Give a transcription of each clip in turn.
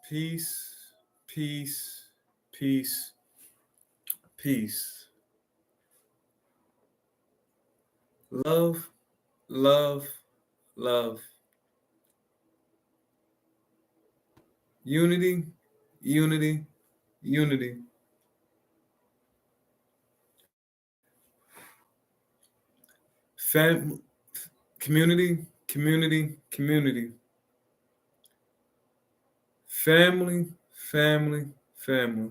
Peace, peace, peace, peace. Love, love, love. Unity, unity, unity. Fam- Community, community, community. Family, family, family.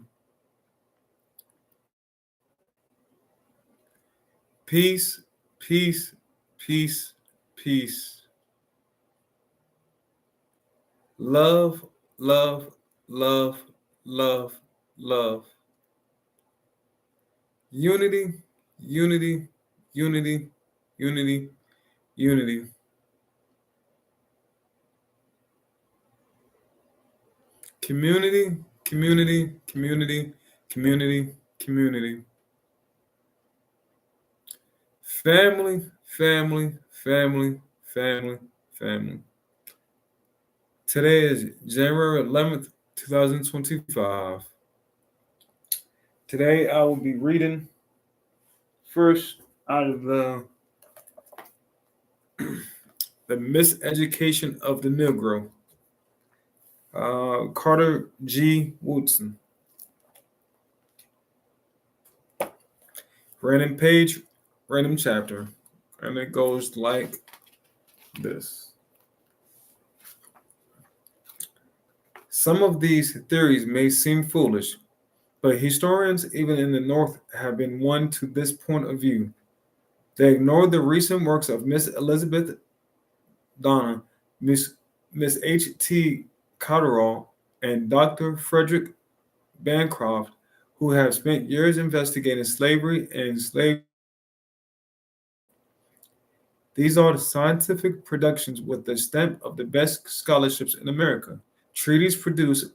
Peace, peace, peace, peace. Love, love, love, love, love. Unity, unity, unity, unity, unity. Community, community, community, community, community. Family, family, family, family, family. Today is January 11th, 2025. Today I will be reading first out of the Miseducation of the Negro, Carter G. Woodson. Random page, random chapter. And it goes like this. Some of these theories may seem foolish, but historians, even in the North, have been won to this point of view. They ignore the recent works of Miss Elizabeth Donna, Miss H.T. Cotterall, and Dr. Frederick Bancroft, who have spent years investigating slavery and slave. These are the scientific productions with the stamp of the best scholarships in America. Treaties produced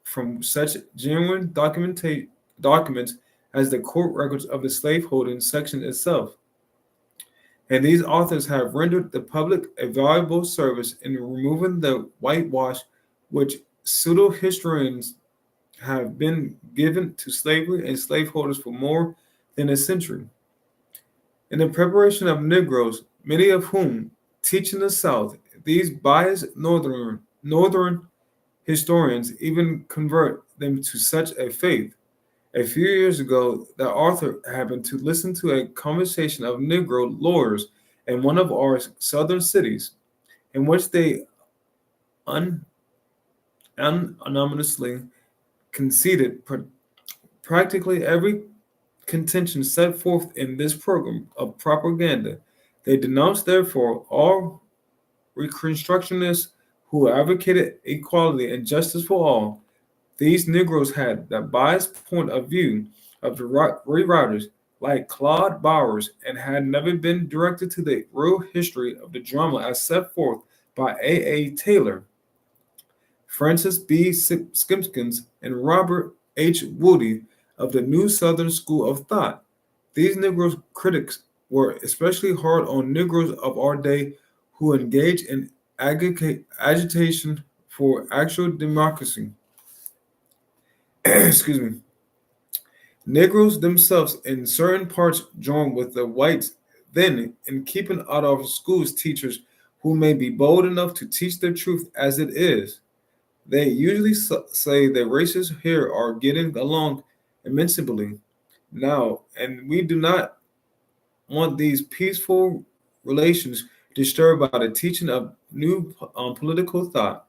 from such genuine documents as the court records of the slaveholding section itself. And these authors have rendered the public a valuable service in removing the whitewash which pseudo historians have been given to slavery and slaveholders for more than a century. In the preparation of Negroes, many of whom teach in the South, these biased Northern historians even convert them to such a faith. A few years ago, the author happened to listen to a conversation of Negro lawyers in one of our southern cities, in which they anonymously conceded practically every contention set forth in this program of propaganda. They denounced, therefore, all Reconstructionists who advocated equality and justice for all. These Negroes had the biased point of view of the rewriters like Claude Bowers and had never been directed to the real history of the drama as set forth by A. Taylor, Francis B. Skimpkins, and Robert H. Woody of the New Southern School of Thought. These Negro critics were especially hard on Negroes of our day who engage in agitation for actual democracy. Excuse me. Negroes themselves in certain parts join with the whites then in keeping out of schools teachers who may be bold enough to teach the truth as it is. They usually say that races here are getting along immensely now, and we do not want these peaceful relations disturbed by the teaching of new political thought.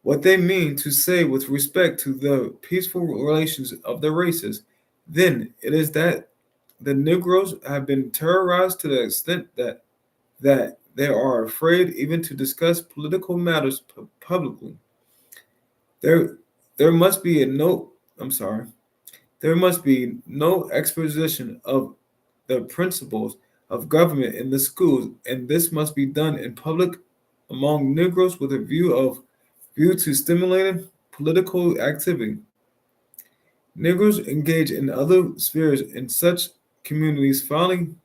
What they mean to say with respect to the peaceful relations of the races, then it is that the Negroes have been terrorized to the extent that they are afraid even to discuss political matters publicly. There, there must be a no. I'm sorry. There must be no exposition of the principles of government in the schools, and this must be done in public among Negroes with a view to stimulating political activity. Negroes engaged in other spheres in such communities finally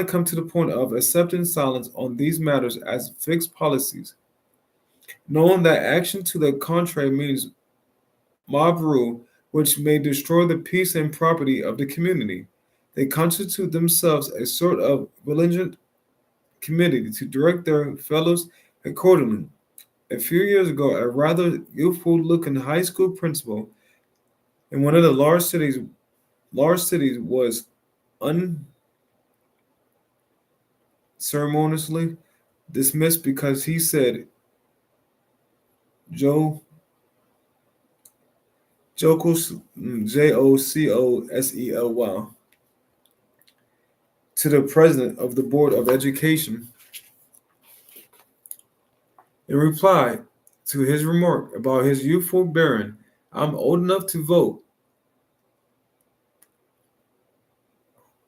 come to the point of accepting silence on these matters as fixed policies. knowing that action to the contrary means mob rule, which may destroy the peace and property of the community. They constitute themselves a sort of religious committee to direct their fellows accordingly. A few years ago, a rather youthful-looking high school principal in one of the large cities was unceremoniously dismissed because he said Joe Jocosely Jocosely to the president of the Board of Education. In reply to his remark about his youthful bearing, I'm old enough to vote.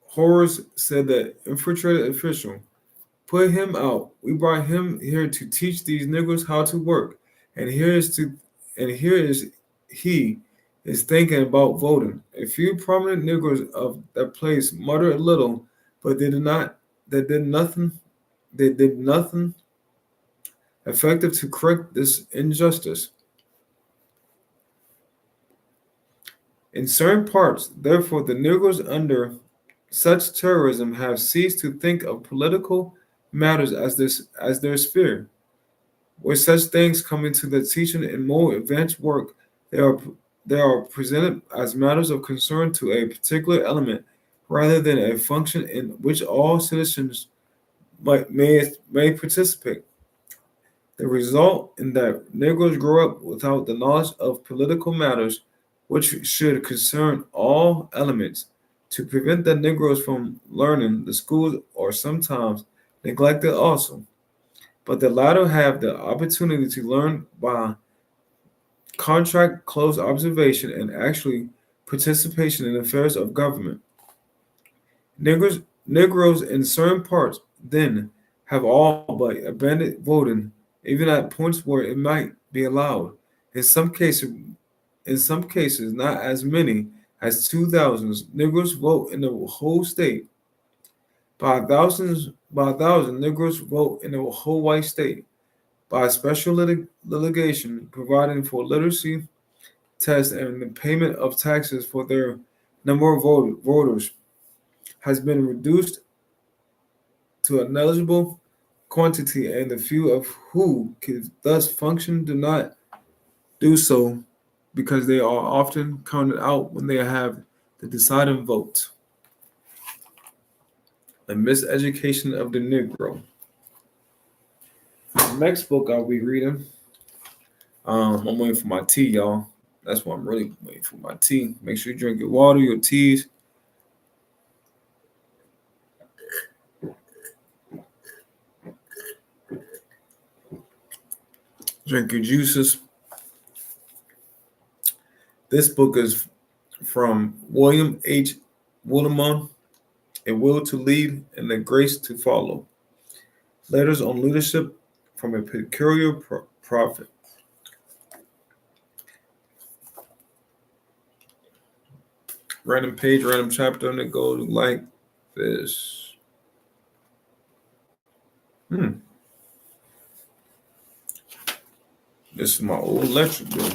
Horace said that infiltrated official. Put him out. We brought him here to teach these niggers how to work. And here is he is thinking about voting. A few prominent niggers of that place muttered a little, but they did nothing effective to correct this injustice. In certain parts, therefore, the Negroes under such terrorism have ceased to think of political matters as their sphere. Where such things come into the teaching and more advanced work, they are they are presented as matters of concern to a particular element rather than a function in which all citizens may participate. The result in that Negroes grow up without the knowledge of political matters, which should concern all elements. To prevent the Negroes from learning, the schools are sometimes neglected also, but the latter have the opportunity to learn by contract, close observation, and actually participation in affairs of government. Negroes in certain parts, then, have all but abandoned voting, even at points where it might be allowed. In some cases, not as many as 2,000 Negroes vote in the whole state. By a thousand Negroes vote in the whole white state. By a special litigation providing for literacy tests and the payment of taxes for their number of voters has been reduced to a negligible quantity, and the few of who can thus function do not do so because they are often counted out when they have the deciding vote. The Miseducation of the Negro. The next book I'll be reading. I'm waiting for my tea, y'all. That's why I'm really waiting for my tea. Make sure you drink your water, your teas. Drink your juices. This book is from William H. Willimon, A Will to Lead and the Grace to Follow. Letters on Leadership from a Peculiar Prophet. Random page, random chapter, and it goes like this. This is my old lecture bill.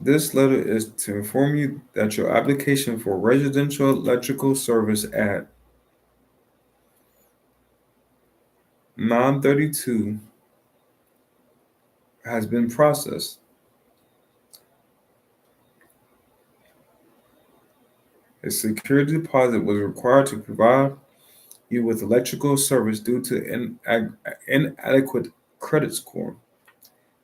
This letter is to inform you that your application for residential electrical service at 932 has been processed. A security deposit was required to provide you with electrical service due to inadequate credit score.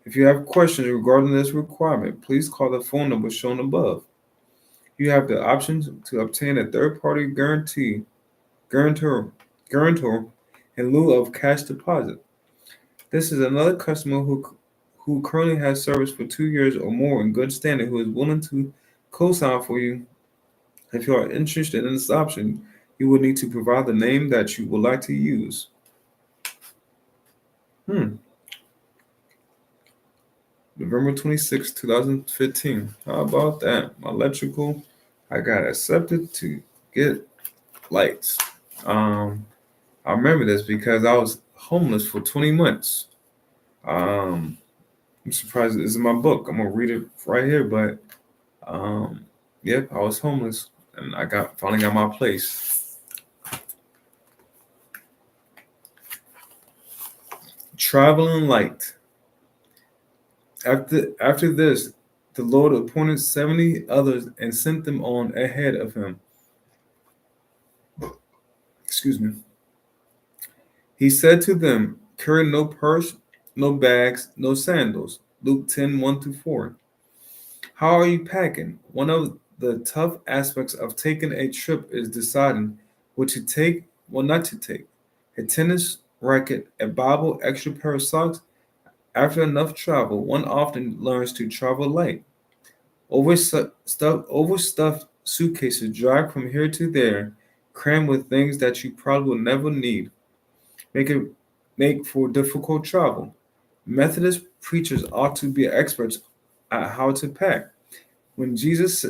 If you have questions regarding this requirement, please call the phone number shown above. You have the option to obtain a third-party guarantor in lieu of cash deposit. This is another customer who currently has service for 2 years or more in good standing who is willing to co-sign for you. If you are interested in this option, you will need to provide the name that you would like to use. November 26, 2015. How about that? My electrical, I got accepted to get lights. Um, I remember this because I was homeless for 20 months. Um, I'm surprised it's in my book. I'm gonna read it right here, but um, yep, I was homeless and I got finally got my place. Traveling light. After this, the Lord appointed 70 others and sent them on ahead of him. Excuse me. He said to them, carry no purse, no bags, no sandals. Luke 10, 1 through 4. How are you packing? One of the tough aspects of taking a trip is deciding what to take, what not to take. A tennis racket, a Bible, extra pair of socks. After enough travel, one often learns to travel light. Overstuffed suitcases dragged from here to there, crammed with things that you probably will never need, make it make for difficult travel. Methodist preachers ought to be experts at how to pack. When Jesus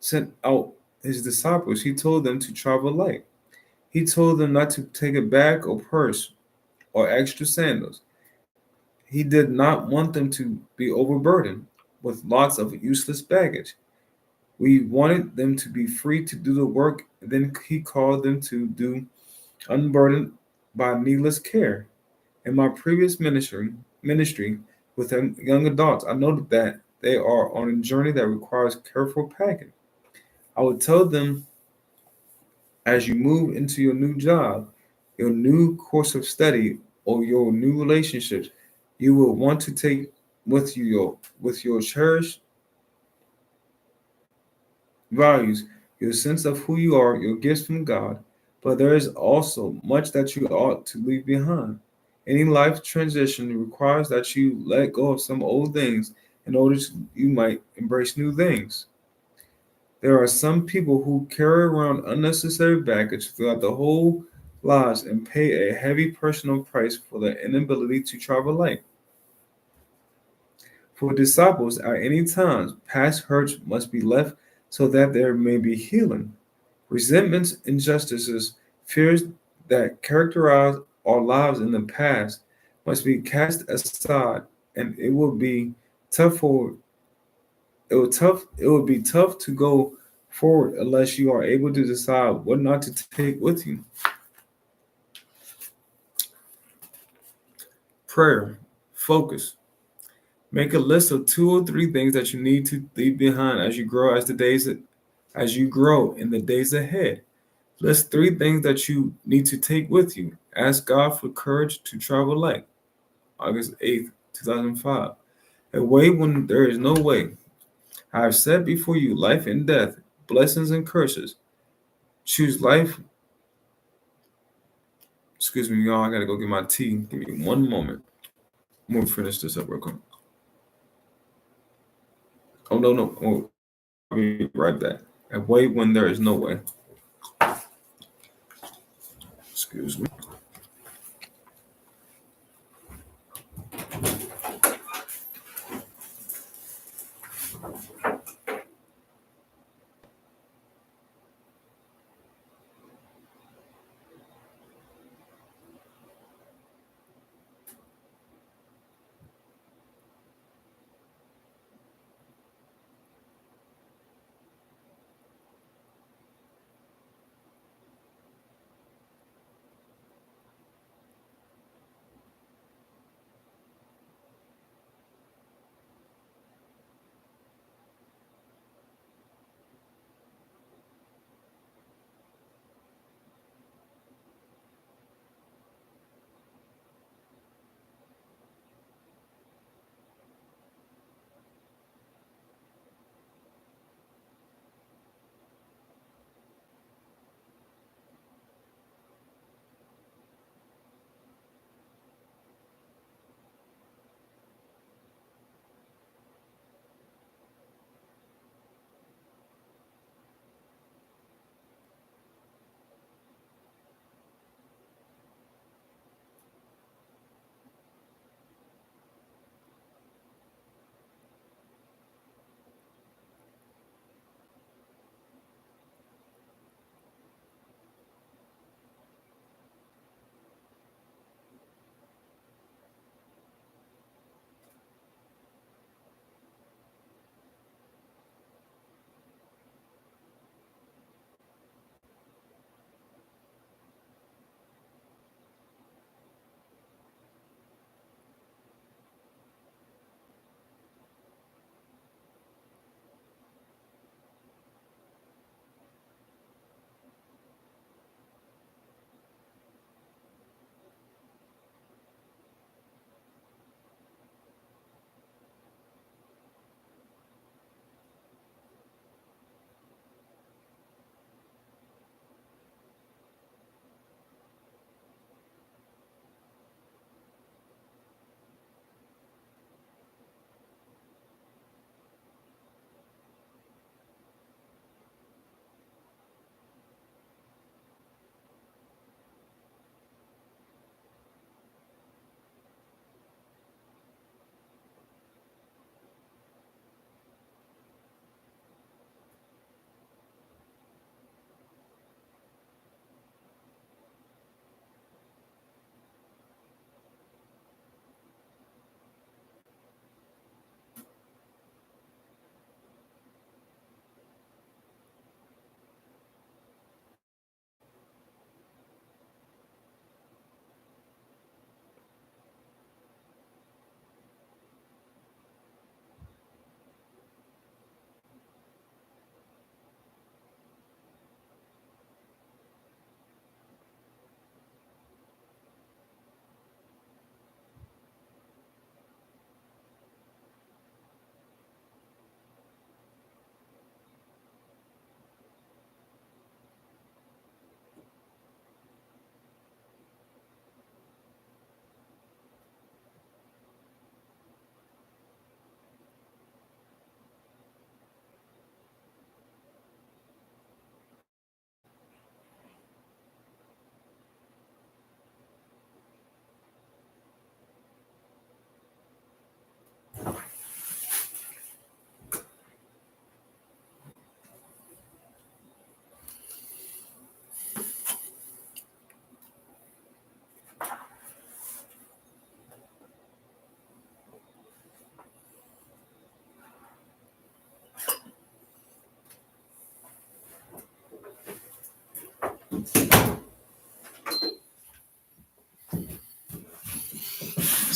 sent out his disciples, he told them to travel light. He told them not to take a bag or purse or extra sandals. He did not want them to be overburdened with lots of useless baggage. We wanted them to be free to do the work. Then he called them to do unburdened by needless care. In my previous ministry with young adults, I noted that they are on a journey that requires careful packing. I would tell them as you move into your new job, your new course of study, or your new relationships, you will want to take with your cherished values, your sense of who you are, your gifts from God, but there is also much that you ought to leave behind. Any life transition requires that you let go of some old things in order to you might embrace new things. There are some people who carry around unnecessary baggage throughout the whole lives and pay a heavy personal price for their inability to travel light. For disciples, at any time, past hurts must be left so that there may be healing. Resentments, injustices, fears that characterize our lives in the past must be cast aside, and tough for it will be tough to go forward unless you are able to decide what not to take with you. Prayer, focus. Make a list of 2 or 3 things that you need to leave behind as you grow in the days ahead. List 3 things that you need to take with you. Ask God for courage to travel light. August 8th, 2005. A way when there is no way. I have set before you life and death, blessings and curses. Choose life. Excuse me, y'all. I gotta go get my tea. Give me one moment. I'm gonna finish this up real quick. Oh no, no. Oh, I'll be right back. A way when there is no way. Excuse me.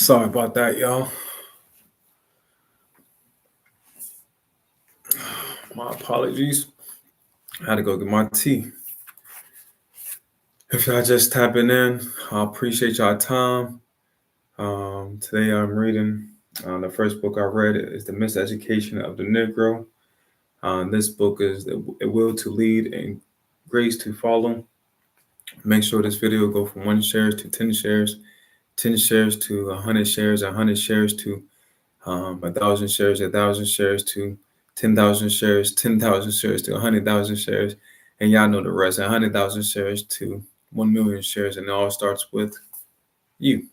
Sorry about that, y'all. My apologies. I had to go get my tea. If y'all just tapping in, I appreciate y'all time. Today I'm reading the first book I read is The Miseducation of the Negro. This book is A Will to Lead and Grace to Follow. Make sure this video go from 1 shares to 10 shares, 10 shares to 100 shares, 100 shares to 1,000 shares, 1,000 shares to 10,000 shares, 10,000 shares to 100,000 shares, and y'all know the rest. 100,000 shares to 1,000,000 shares, and it all starts with you.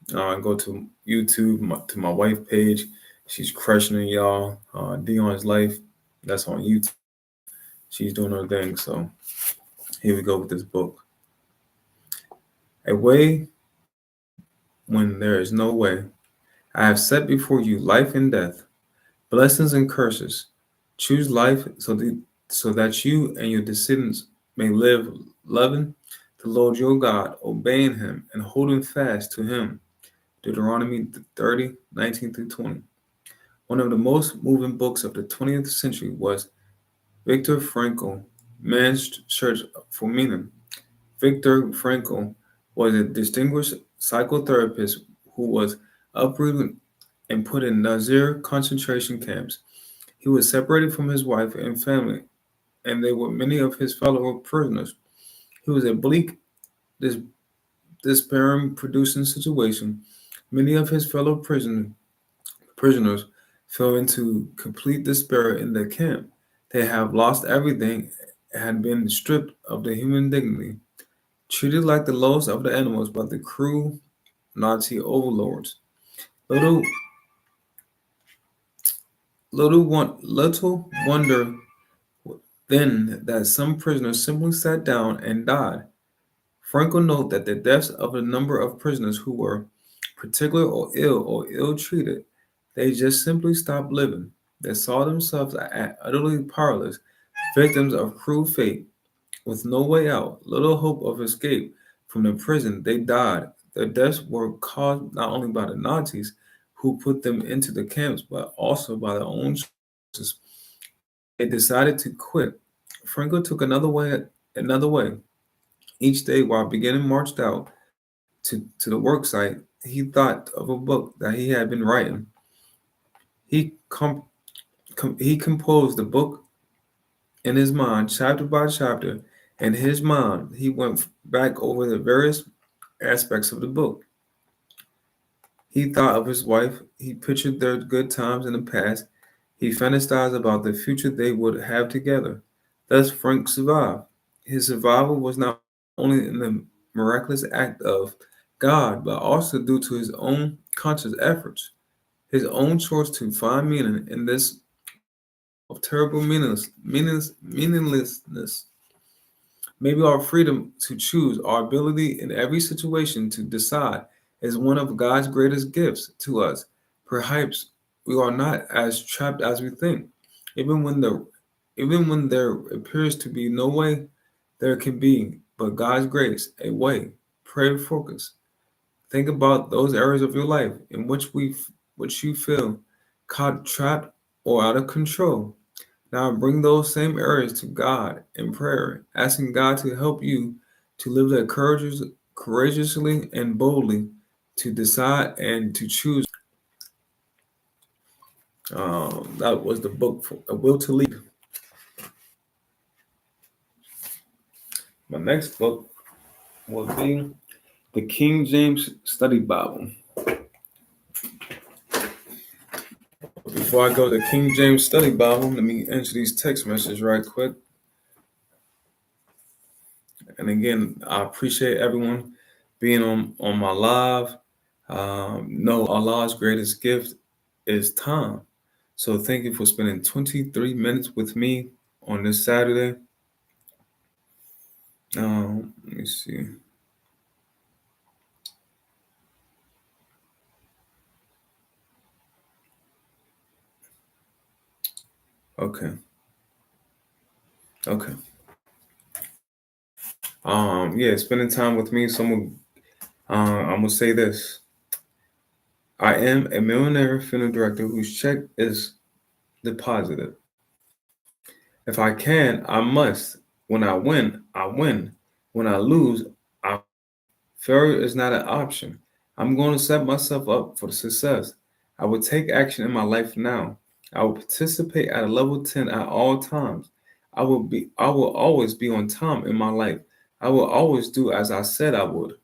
Go to YouTube to my wife page. She's crushing it, y'all. Dion's Life, that's on YouTube. She's doing her thing. So here we go with this book. A way when there is no way. I have set before you life and death, blessings and curses. Choose life so that you and your descendants may live loving the Lord your God, obeying him and holding fast to him. Deuteronomy 30:19 through 20. One of the most moving books of the 20th century was Viktor Frankl, Man's Search for Meaning. Viktor Frankl was a distinguished psychotherapist who was uprooted and put in Nazir concentration camps. He was separated from his wife and family, and they were many of his fellow prisoners. He was a bleak, dis- despairing, producing situation. Many of his fellow prisoners fell into complete despair in their camp. They have lost everything, had been stripped of their human dignity, treated like the lowest of the animals by the cruel Nazi overlords. Little, little wonder then that some prisoners simply sat down and died. Frankel noted that the deaths of a number of prisoners who were particular or ill treated, they just simply stopped living. They saw themselves as utterly powerless, victims of cruel fate, with no way out, little hope of escape from the prison. They died. Their deaths were caused not only by the Nazis who put them into the camps, but also by their own choices. They decided to quit. Frankel took another way. Each day while beginning marched out to the work site, he thought of a book that he had been writing. He composed the book in his mind, chapter by chapter. In his mind, he went back over the various aspects of the book. He thought of his wife. He pictured their good times in the past. He fantasized about the future they would have together. Thus, Frank survived. His survival was not only in the miraculous act of God, but also due to his own conscious efforts, his own choice to find meaning in this of terrible meaninglessness. Maybe our freedom to choose, our ability in every situation to decide, is one of God's greatest gifts to us. Perhaps we are not as trapped as we think. Even when the even when there appears to be no way, there can be but God's grace, a way. Pray, focus. Think about those areas of your life in which you feel caught, trapped, or out of control. Now bring those same areas to God in prayer, asking God to help you to live that courageously and boldly, to decide and to choose. That was the book for A Will to Lead. My next book will be the King James Study Bible. Before I go to the King James Study Bible, let me answer these text messages right quick. And again, I appreciate everyone being on my live. No, Allah's greatest gift is time. So thank you for spending 23 minutes with me on this Saturday. Let me see. Okay. Okay. Yeah, spending time with me. I'm gonna say this. I am a millionaire funeral director whose check is deposited. If I can, I must. When I win, I win. When I lose, I failure is not an option. I'm going to set myself up for success. I will take action in my life now. I will participate at a level 10 at all times. I will always be on time in my life. I will always do as I said I would.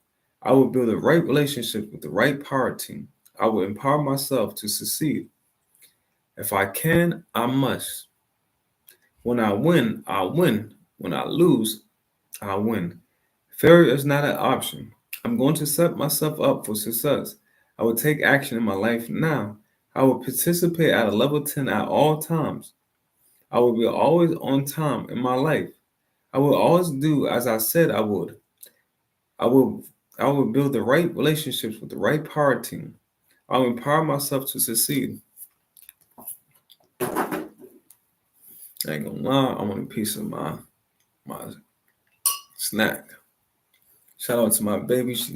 I will build the right relationship with the right power team. I will empower myself to succeed. If I can, I must. When I win, I win. When I lose, I win. Failure is not an option. I'm going to set myself up for success. I will take action in my life now. I will participate at a level 10 at all times. I will be always on time in my life. I will always do as I said I would. I will I will build the right relationships with the right power team. I will empower myself to succeed. I ain't gonna lie, I want a piece of my snack. Shout out to my baby. She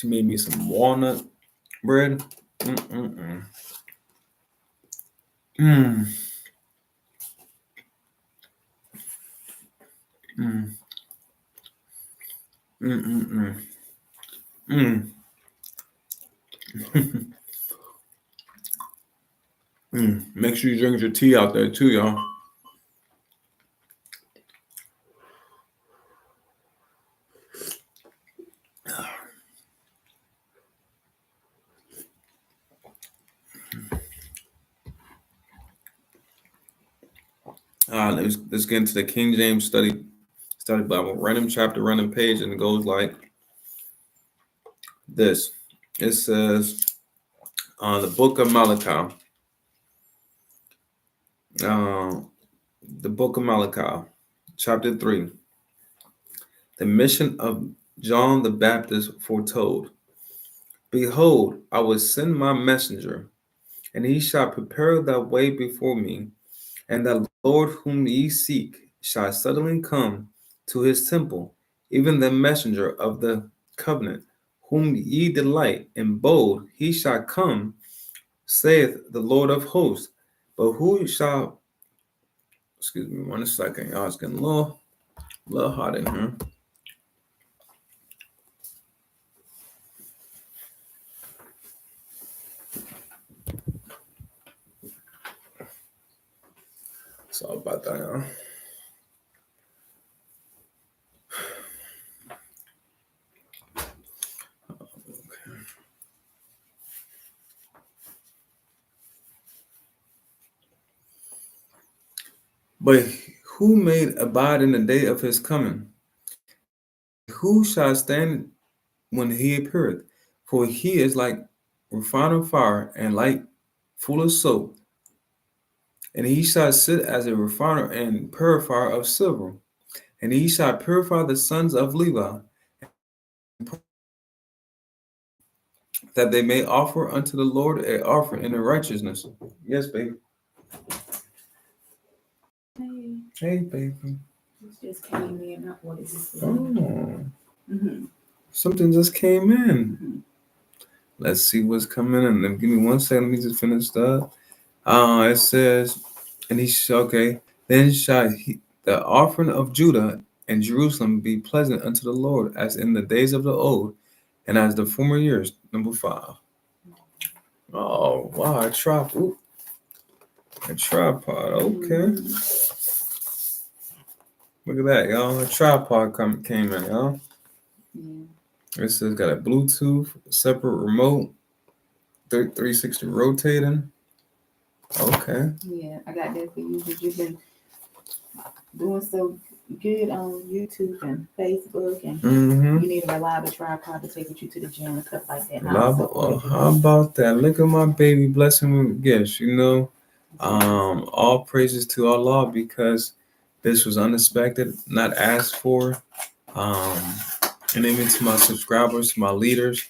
made me some walnut bread. Mm-mm-mm. Mm, mm, mm, mm, mm, mm. Mm. Make sure you drink your tea out there too, y'all. Let's get into the King James study Bible. Random chapter, random page, and it goes like this. It says the book of Malachi. Uh, the book of Malachi, chapter 3. The mission of John the Baptist foretold. Behold, I will send my messenger, and he shall prepare the way before me. And the Lord whom ye seek shall suddenly come to his temple, even the messenger of the covenant, whom ye delight in bold, he shall come, saith the Lord of hosts. But who shall, excuse me 1 second, y'all, it's getting a little hot in here. Sorry about that, y'all. But who made abide in the day of his coming? Who shall stand when he appeareth? For he is like refining fire and like full of soap. And he shall sit as a refiner and purifier of silver. And he shall purify the sons of Levi, that they may offer unto the Lord a offering in righteousness. Yes, baby. Hey, Hey, baby. this just came in. What is this? Oh, Mm-hmm. something just came in. Mm-hmm. Let's see what's coming in. Then give me 1 second. Let me just finish that. It says, and he shall, okay, then shall the offering of Judah and Jerusalem be pleasant unto the Lord, as in the days of the old, and as the former years. Number 5. Oh, wow, a tripod. A tripod, okay. Mm-hmm. Look at that, y'all. A tripod came in, y'all. Yeah. It says got a Bluetooth, separate remote, 360 rotating. Okay. Yeah, I got that for you because you've been doing so good on YouTube and Facebook, and Mm-hmm. you need a reliable tripod to take with you to the gym and stuff like that. How about that? Look at my baby blessing with gifts, you know. All praises to Allah because this was unexpected, not asked for. Um, and even to my subscribers, to my leaders,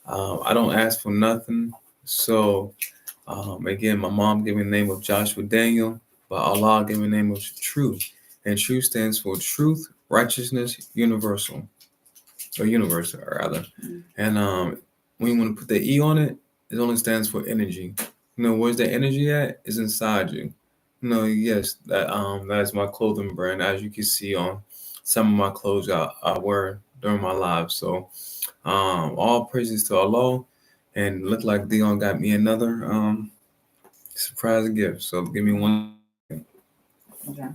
I don't ask for nothing. So, again, my mom gave me the name of Joshua Daniel, but Allah gave me the name of Tru. And Tru stands for Truth, Righteousness, Universal, or Universal, rather. Mm-hmm. And when you want to put the E on it, it only stands for energy. Where's the energy at? Is inside you. Yes, that's my clothing brand. As you can see on some of my clothes I wear during my life. So all praises to Allah, and look like Dion got me another surprise gift. So give me one second. Okay.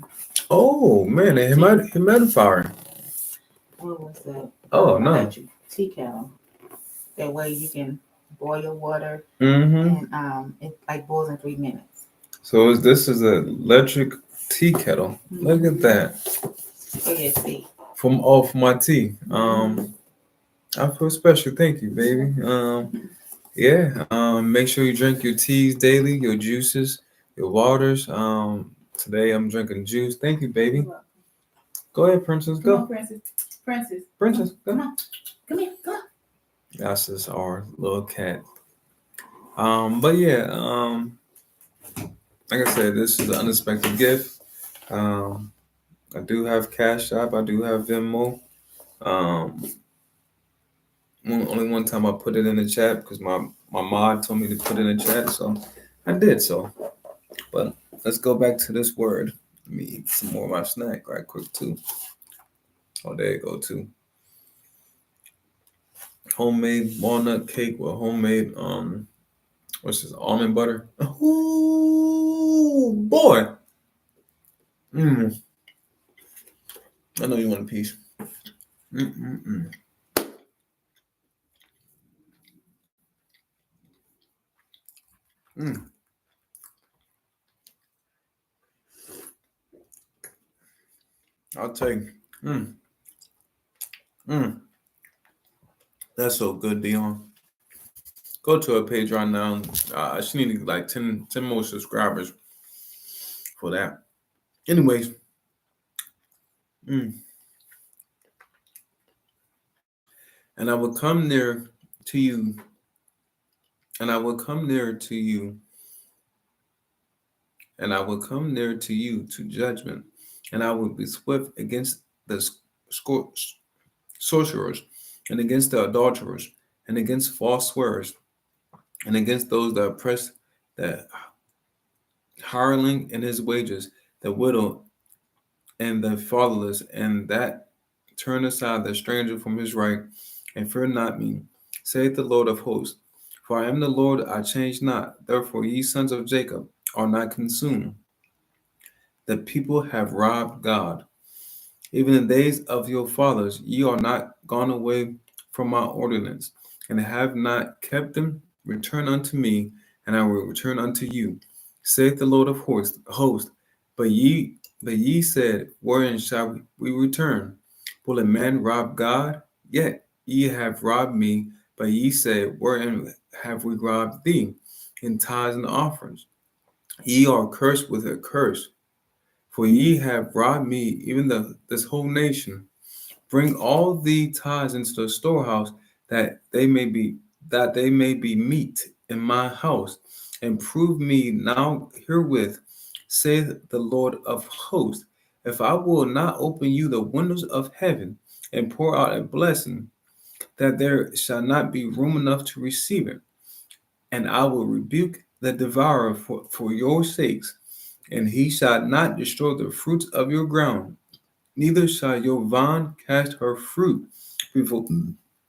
Oh man, a humidifier. What was that? Oh no. Electric tea kettle. That way you can boil your water Mm-hmm. and it like boils in 3 minutes. So this is an electric tea kettle. Look at that. Oh yeah, see. From off my tea. Mhm. I feel special. Thank you, baby. Yeah. Make sure you drink your teas daily, your juices, your waters. Today I'm drinking juice. Thank you, baby. Go ahead, princess. Come Go. on, Princess. Princess. Princess, go. Come on. Come here. Come on. That's just our little cat. But yeah, like I said, this is an unexpected gift. Um, I do have Cash App. I do have Venmo. Um, only one time I put it in the chat because my mod told me to put it in the chat, so I did so. But let's go back to this word. Let me eat some more of my snack right quick too. Oh, there you go too. Homemade walnut cake with homemade what's this, almond butter. Oh boy. Mm, I know you want a piece. Mm-mm-mm. Mm. I'll take. Mm, mm. That's so good, Dion. Go to her page right now. She needs like 10 more subscribers for that. Anyways, mm. And I will come near to you, and I will come near to you, and I will come near to you to judgment, and I will be swift against the scor- sorcerers, and against the adulterers, and against false swearers, and against those that oppress the hireling and his wages, the widow and the fatherless, and that turn aside the stranger from his right, and fear not me, saith the Lord of hosts. For I am the Lord, I change not. Therefore, ye sons of Jacob are not consumed. The people have robbed God. Even in the days of your fathers, ye are not gone away from my ordinance, and have not kept them. Return unto me, and I will return unto you, saith the Lord of hosts. But ye said, wherein shall we return? Will a man rob God? Yet ye have robbed me. But ye said, wherein have we robbed thee? In tithes and offerings. Ye are cursed with a curse, for ye have robbed me, even this whole nation. Bring all the tithes into the storehouse, that they may be meat in my house, and prove me now herewith, saith the Lord of hosts, if I will not open you the windows of heaven and pour out a blessing, that there shall not be room enough to receive it. And I will rebuke the devourer for your sakes, and he shall not destroy the fruits of your ground, neither shall your vine cast her fruit before,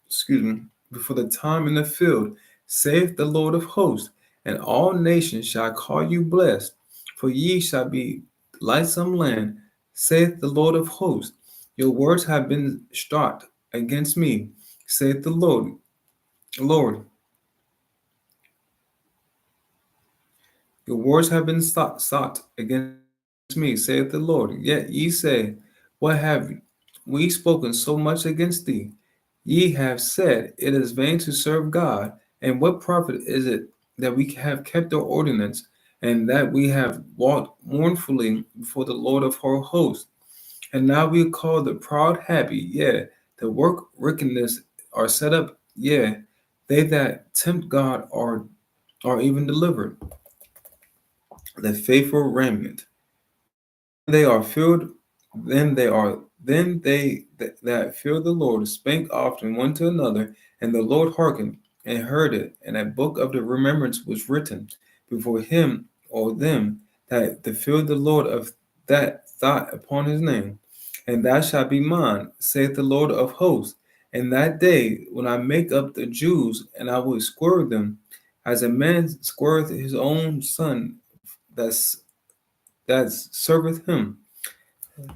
excuse me, before the time in the field, saith the Lord of hosts. And all nations shall call you blessed, for ye shall be lightsome land, saith the Lord of hosts. Your words have been struck against me, saith the Lord. Lord, your words have been sought against me, saith the Lord. Yet ye say, what have we spoken so much against thee? Ye have said, it is vain to serve God. And what profit is it that we have kept our ordinance, and that we have walked mournfully before the Lord of our hosts? And now we call the proud happy, the work wickedness are set up, they that tempt God are even delivered. The faithful remnant. Then they are filled, then they that fear the Lord spake often one to another, and the Lord hearkened. and heard it, and a book of the remembrance was written before him or them that the fear of the Lord of that thought upon his name. And thou shalt be mine, saith the Lord of hosts, in that day when I make up the Jews, and I will square them, as a man squareth his own son that's that serveth him.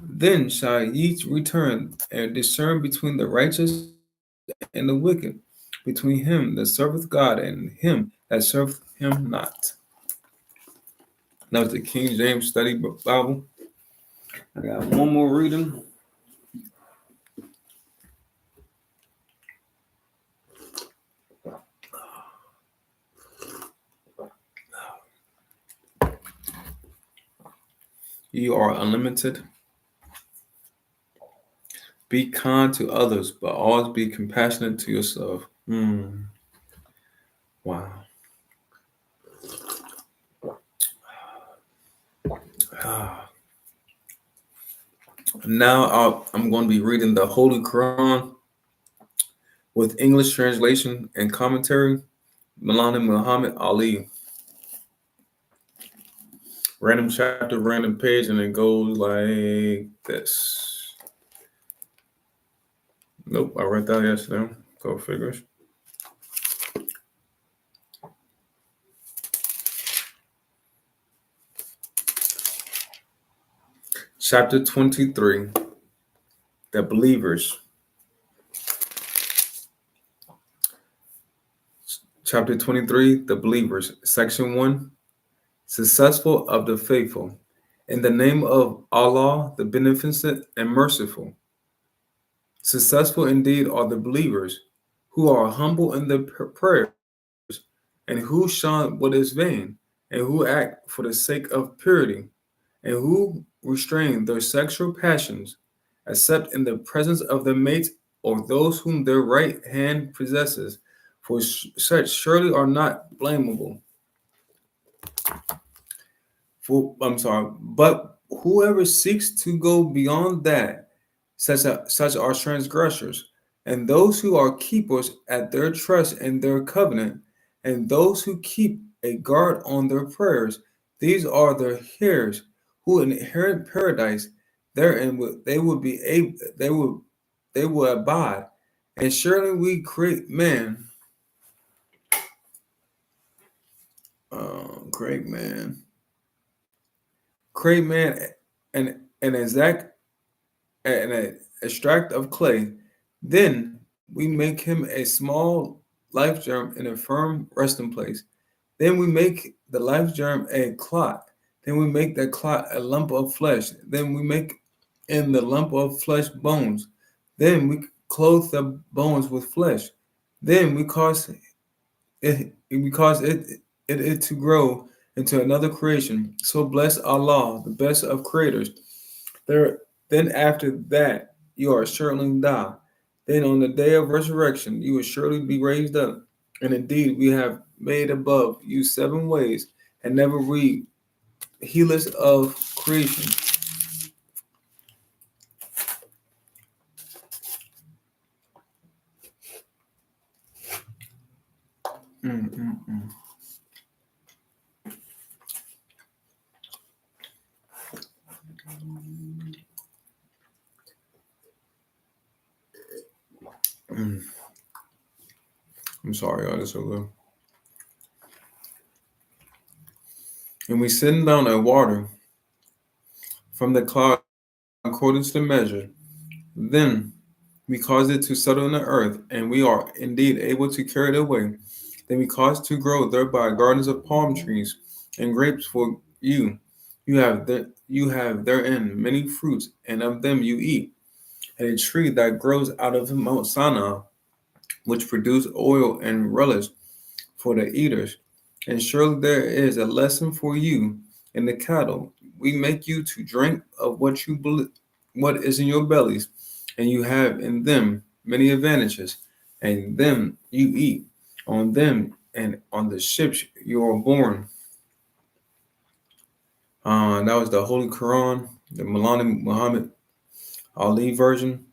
Then shall ye return and discern between the righteous and the wicked, between him that serveth God and him that serveth him not. That was the King James Study Bible. I got one more reading. You are unlimited. Be kind to others, but always be compassionate to yourself. Wow. Now I'm going to be reading the Holy Quran with English translation and commentary. Maulana Muhammad Ali. Random chapter, random page, and it goes like this. Nope, I read that yesterday. Go figures. Chapter 23. The Believers. Chapter 23. The Believers. Section 1. Successful of the faithful. In the name of Allah, the Beneficent and Merciful. Successful indeed are the believers who are humble in their prayers, and who shun what is vain, and who act for the sake of purity, and who restrain their sexual passions, except in the presence of their mates or those whom their right hand possesses, for such surely are not blamable. But whoever seeks to go beyond that, such are transgressors, and those who are keepers at their trust and their covenant, and those who keep a guard on their prayers. These are the heirs who inherit paradise. Therein they will be able, they will abide. And surely we create an exact an extract of clay. Then we make him a small life germ in a firm resting place. Then we make the life germ a clot. Then we make that clot a lump of flesh. Then we make in the lump of flesh bones. Then we clothe the bones with flesh. Then we cause it to grow into another creation. So bless Allah, the best of creators. Then after that, you are certainly die. Then on the day of resurrection, you will surely be raised up. And indeed, we have made above you 7 ways, and never read heedless of creation. I'm sorry, y'all. This is so good. And we send down a water from the cloud according to the measure. Then we cause it to settle in the earth, and we are indeed able to carry it away. Then we cause to grow thereby gardens of palm trees and grapes for you. You have therein many fruits, and of them you eat. And a tree that grows out of Mount Sinai, which produce oil and relish for the eaters. And surely there is a lesson for you in the cattle. We make you to drink of what is in your bellies, and you have in them many advantages, and them you eat. On them and on the ships you are born. That was the Holy Quran, the Maulana Muhammad Ali version.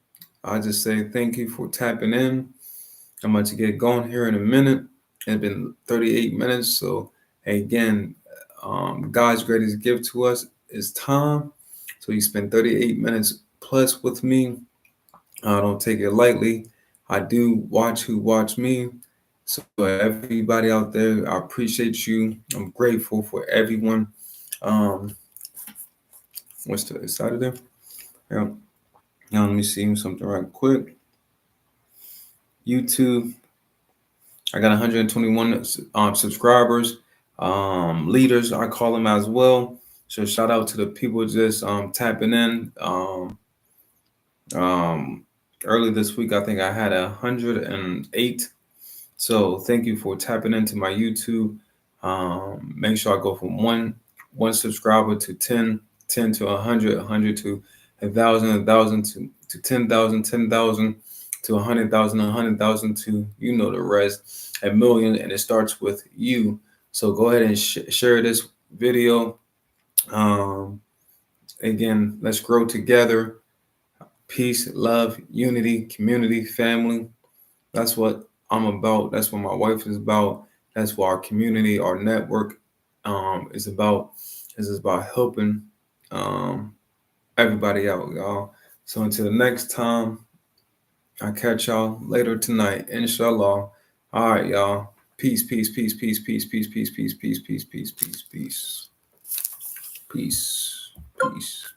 I just say thank you for tapping in. I'm about to get going here in a minute. It's been 38 minutes. So again, God's greatest gift to us is time. So you spend 38 minutes plus with me. I don't take it lightly. I do watch who watch me. So everybody out there, I appreciate you. I'm grateful for everyone. Um, what's today? Saturday? Yeah. Now let me see something right quick. YouTube. I got 121 subscribers, leaders, I call them as well. So shout out to the people just tapping in. Um, Early this week, I think I had 108. So thank you for tapping into my YouTube. Make sure I go from one subscriber to 10, 10 to 100, 100 to 1,000, 1,000 to 10,000, 10,000 to 100,000, 100,000 to the rest, a million, and it starts with you. So go ahead and share this video. Um, Again, let's grow together. Peace, love, unity, community, family. That's what I'm about. That's what my wife is about. That's what our community, our network, is about. This is about helping um, everybody out, y'all. So until the next time, I'll catch y'all later tonight, inshallah. All right, y'all. Peace, peace, peace, peace, peace, peace, peace, peace, peace, peace, peace, peace, peace, peace, peace.